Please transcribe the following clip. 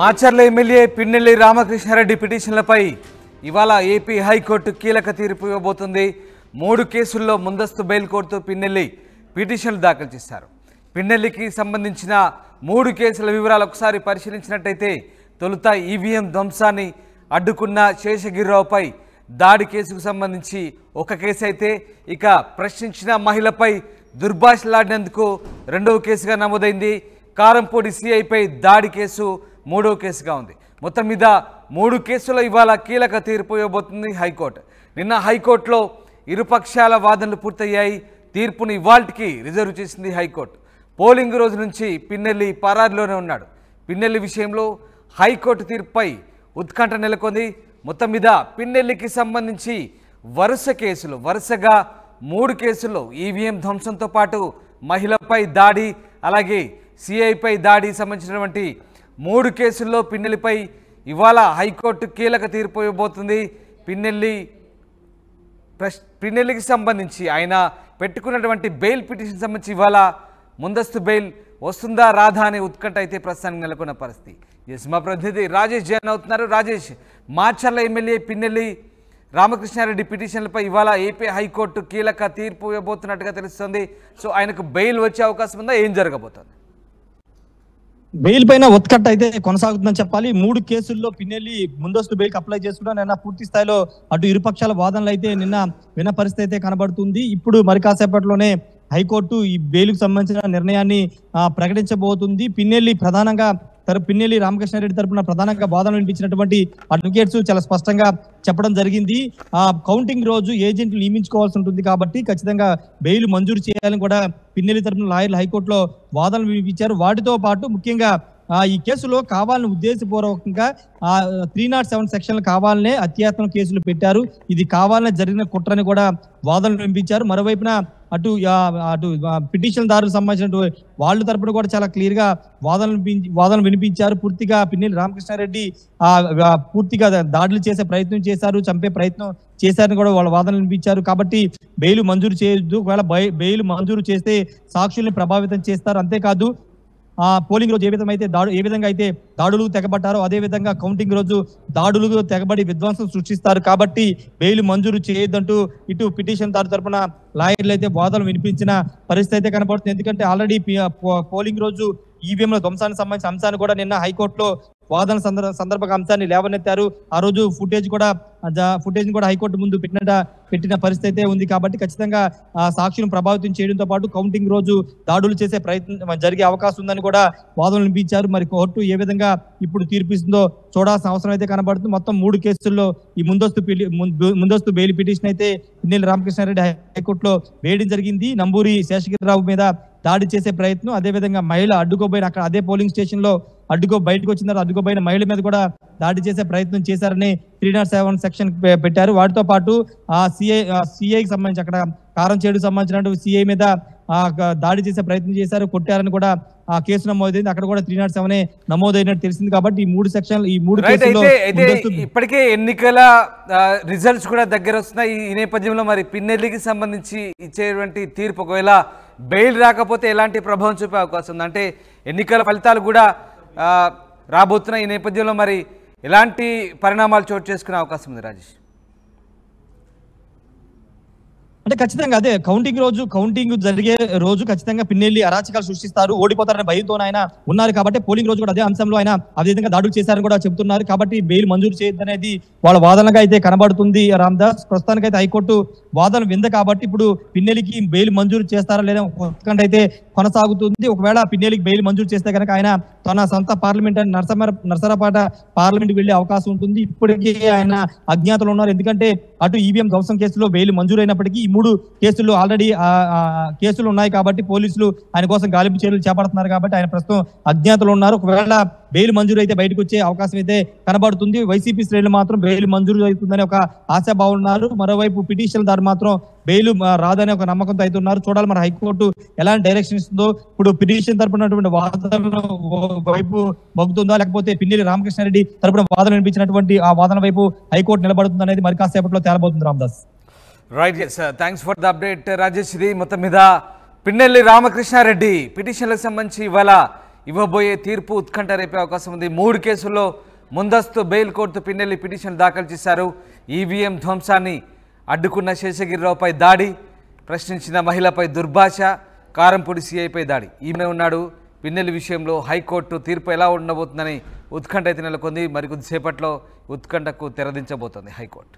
Macherla MLA Pinnelli Ramakrishna Reddy పిటిషన్లపై ఇవాళ AP high court కీలక తీర్పు ఇవ్వబోతుంది. 3 కేసుల్లో ముందస్తు బెయిల్ కోరుతూ పిన్నెల్లి పిటిషన్లు దాఖలు చేశారు. పిన్నెల్లికి సంబంధించిన 3 కేసుల వివరాలు ఒకసారి పరిశీలించినట్టయితే తొలుత ఈవీఎం ధ్వంసాన్ని అడ్డుకున్న శేషగిరిరావుపై దాడి కేసుకు సంబంధించి ఒక కేసు అయితే, ఇక ప్రశ్నించిన మహిళపై దుర్భాషలాడినందుకు 2వ కేసుగా నమోదైంది. కారంపూడి సిఐపై దాడి కేసు 3వ కేసుగా ఉంది. మొత్తం మీద 3 కేసుల్లో ఇవాళ కీలక తీర్పు ఇవ్వబోతుంది హైకోర్టు. నిన్న హైకోర్టులో ఇరుపక్షాల వాదనలు పూర్తయ్యాయి. తీర్పుని ఇవాల్టికి రిజర్వ్ చేసింది హైకోర్టు. పోలింగ్ రోజు నుంచి పిన్నెల్లి పరారులోనే ఉన్నాడు. పిన్నెల్లి విషయంలో హైకోర్టు తీర్పుపై ఉత్కంఠ నెలకొంది. మొత్తం మీద పిన్నెల్లికి సంబంధించి వరుసగా 3 కేసుల్లో ఈవీఎం ధ్వంసంతో పాటు మహిళపై దాడి, అలాగే సిఐపై దాడి సంబంధించినటువంటి 3 కేసుల్లో పిన్నెల్లిపై ఇవాళ హైకోర్టు కీలక తీర్పు ఇవ్వబోతుంది. పిన్నెల్లికి సంబంధించి ఆయన పెట్టుకున్నటువంటి బెయిల్ పిటిషన్ సంబంధించి ఇవాళ ముందస్తు బెయిల్ వస్తుందా రాదా అనే ఉత్కంఠ అయితే ప్రస్తుతానికి నెలకొన్న పరిస్థితి. ఎస్, మా ప్రతినిధి రాజేష్ జాయిన్ అవుతున్నారు. రాజేష్, మాచర్ల ఎమ్మెల్యే పిన్నెల్లి రామకృష్ణారెడ్డి పిటిషన్లపై ఇవాళ ఏపీ హైకోర్టు కీలక తీర్పు ఇవ్వబోతున్నట్టుగా తెలుస్తుంది. సో ఆయనకు బెయిల్ వచ్చే అవకాశం ఉందా? ఏం జరగబోతుంది? బెయిల్ పైన ఉత్కంఠ అయితే కొనసాగుతుందని చెప్పాలి. 3 కేసుల్లో పిన్నెల్లి ముందస్తు బెయిల్ అప్లై చేసుకున్నా నిన్న పూర్తి స్థాయిలో అటు ఇరుపక్షాల వాదనలు అయితే నిన్న విన్న పరిస్థితి అయితే కనబడుతుంది. ఇప్పుడు మరి కాసేపట్లోనే హైకోర్టు ఈ బెయిల్కు సంబంధించిన నిర్ణయాన్ని ప్రకటించబోతుంది. పిన్నెల్లి రామకృష్ణారెడ్డి తరపున ప్రధానంగా వాదనలు వినిపించినటువంటి అడ్వకేట్స్ చాలా స్పష్టంగా చెప్పడం జరిగింది. కౌంటింగ్ రోజు ఏజెంట్లు నియమించుకోవాల్సి ఉంటుంది కాబట్టి ఖచ్చితంగా బెయిల్ మంజూరు చేయాలని కూడా పిన్నెల్లి తరపున లాయర్లు హైకోర్టులో వాదనలు వినిపించారు. వాటితో పాటు ముఖ్యంగా ఈ కేసులో కావాలని ఉద్దేశపూర్వకంగా 307 సెక్షన్లు కావాలనే అత్యాయత్నం కేసులు పెట్టారు. ఇది కావాలనే జరిగిన కుట్రని కూడా వాదనలు వినిపించారు. మరోవైపున అటు పిటిషన్ దారులకు సంబంధించిన వాళ్ళ తరపున కూడా చాలా క్లియర్ గా వాదనలు వినిపించారు. పూర్తిగా పిన్నెల్లి రామకృష్ణారెడ్డి పూర్తిగా దాడులు చేసే ప్రయత్నం చేశారు, చంపే ప్రయత్నం చేశారని కూడా వాళ్ళ వాదనలు వినిపించారు. కాబట్టి బెయిల్ మంజూరు చేయొద్దు, ఒకవేళ బెయిల్ మంజూరు చేస్తే సాక్షుల్ని ప్రభావితం చేస్తారు. అంతేకాదు పోలింగ్ రోజు ఏ విధంగా అయితే దాడులకు తెగబడ్డారో అదే విధంగా కౌంటింగ్ రోజు దాడులకు తెగబడి విధ్వంసం సృష్టిస్తారు. కాబట్టి బెయిల్ మంజూరు చేయొద్దంటూ ఇటు పిటిషన్ దారు తరపున లాయర్లు అయితే వాదనలు వినిపించిన పరిస్థితి అయితే కనబడుతుంది. ఎందుకంటే ఆల్రెడీ పోలింగ్ రోజు ఈవీఎంల ధ్వంసానికి సంబంధించిన అంశాన్ని కూడా నిన్న హైకోర్టులో వాదన సందర్భంగా అంశాన్ని లేవనెత్తారు. ఆ రోజు ఫుటేజ్ కూడా హైకోర్టు ముందు పెట్టిన పరిస్థితి అయితే ఉంది. కాబట్టి ఖచ్చితంగా సాక్షులను ప్రభావితం చేయడంతో పాటు కౌంటింగ్ రోజు దాడులు చేసే ప్రయత్నం జరిగే అవకాశం ఉందని కూడా వాదనలు వినిపించారు. మరి కోర్టు ఏ విధంగా ఇప్పుడు తీర్పిస్తుందో చూడాల్సిన అవసరం అయితే కనబడుతుంది. మొత్తం 3 కేసుల్లో ఈ ముందస్తు బెయిల్ పిటిషన్ అయితే పిన్నెల్లి రామకృష్ణారెడ్డి హైకోర్టులో వేయడం జరిగింది. నంబూరి శేషగిరిరావు మీద దాడి చేసే ప్రయత్నం, అదేవిధంగా మహిళ అడ్డుకోబోయిన అక్కడ అదే పోలింగ్ స్టేషన్ లో బయటకు వచ్చిన తర్వాత అడ్డుకోబోయిన మహిళ మీద కూడా దాడి చేసే ప్రయత్నం చేశారని 307 సెక్షన్ పెట్టారు. వాటితో పాటు సిఐకి సంబంధించి అక్కడ కారంచేడుకు సంబంధించిన సిఐ మీద దాడి చేసే ప్రయత్నం చేశారు, కొట్టారని కూడా ఆ కేసు నమోదైంది. అక్కడ కూడా 307 నమోదైనట్టు తెలిసింది. కాబట్టి ఈ 3 సెక్షన్లు ఈ 3 కేసుల్లో ఇప్పటికే ఎన్నికల రిజల్ట్స్ కూడా దగ్గర వస్తున్నాయి. ఈ నేపథ్యంలో మరి పిన్నెల్లికి సంబంధించి ఇచ్చేటువంటి తీర్పు ఒకవేళ బెయిల్ రాకపోతే ఎలాంటి ప్రభావం చూపే అవకాశం ఉంది? అంటే ఎన్నికల ఫలితాలు కూడా రాబోతున్న ఈ నేపథ్యంలో మరి ఎలాంటి పరిణామాలు చోటు చేసుకునే అవకాశం ఉంది రాజేష్? అంటే ఖచ్చితంగా అదే కౌంటింగ్ జరిగే రోజు ఖచ్చితంగా పిన్నెల్లి అరాచకాలు సృష్టిస్తారు, ఓడిపోతారనే భయంతో ఆయన ఉన్నారు. కాబట్టి పోలింగ్ రోజు కూడా అదే అంశంలో ఆయన అదే విధంగా దాడులు చేశారని కూడా చెబుతున్నారు. కాబట్టి బెయిల్ మంజూరు చేయొద్దనేది వాళ్ళ వాదనగా అయితే కనబడుతుంది. రామదాస్, ప్రస్తుతానికి అయితే హైకోర్టు వాదన వింది కాబట్టి ఇప్పుడు పిన్నెల్లికి బెయిల్ మంజూరు చేస్తారా లేదా ఉత్కంఠ అయితే కొనసాగుతుంది. ఒకవేళ పిన్నెల్లికి బెయిల్ మంజూరు చేస్తే కనుక ఆయన తన సొంత పార్లమెంట్ అని నరసరాపేట పార్లమెంట్ వెళ్లే అవకాశం ఉంటుంది. ఇప్పటికీ ఆయన అజ్ఞాతలో ఉన్నారు. ఎందుకంటే అటు ఈవీఎం ధ్వంసం కేసులో బెయిల్ మంజూరు అయినప్పటికీ ఈ 3 కేసుల్లో ఆల్రెడీ కేసులు ఉన్నాయి. కాబట్టి పోలీసులు ఆయన కోసం గాలింపు చర్యలు చేపడుతున్నారు. కాబట్టి ఆయన ప్రస్తుతం అజ్ఞాతలో ఉన్నారు. ఒకవేళ బెయిల్ మంజూరు అయితే బయటకు వచ్చే అవకాశం అయితే కనబడుతుంది. వైసీపీ శ్రేణులు మాత్రం బెయిల్ మంజూరు అవుతుందని ఒక ఆశాభావం ఉన్నారు. మరోవైపు పిటిషన్ దారు మాత్రం బెయిల్ రాదని ఒక నమ్మకంతో అయితే ఉన్నారు. చూడాలి మరి హైకోర్టు ఎలాంటి డైరెక్షన్ ఇస్తుందో. ఇప్పుడు పిటిషన్ తరపునటువంటి వాదనలు వైపు మొగ్గుతుందా, లేకపోతే పిన్నెల్లి రామకృష్ణారెడ్డి తరపున వాదన వినిపించినటువంటి ఆ వాదన వైపు హైకోర్టు నిలబడుతుంది అనేది మరి కాసేపట్లో తేలబోతుంది. Ramadas, right, thanks for the update Rajesh. ఇది మొత్తం మీద పిన్నెల్లి రామకృష్ణారెడ్డి పిటిషన్లకు సంబంధించి ఇవాళ ఇవ్వబోయే తీర్పు ఉత్కంఠ రేపే అవకాశం ఉంది. 3 కేసుల్లో ముందస్తు బెయిల్ కోర్టు పిన్నెల్లి పిటిషన్ దాఖలు చేశారు. ఈవీఎం ధ్వంసాన్ని అడ్డుకున్న శేషగిరిరావుపై దాడి, ప్రశ్నించిన మహిళపై దుర్భాష, కారంపూడి సీఐపై దాడి. ఈమె ఉన్నాడు. పిన్నెల్లి విషయంలో హైకోర్టు తీర్పు ఎలా ఉండబోతుందని ఉత్కంఠ అయితే నెలకొంది. మరికొద్దిసేపట్లో ఉత్కంఠకు తెరదించబోతోంది హైకోర్టు.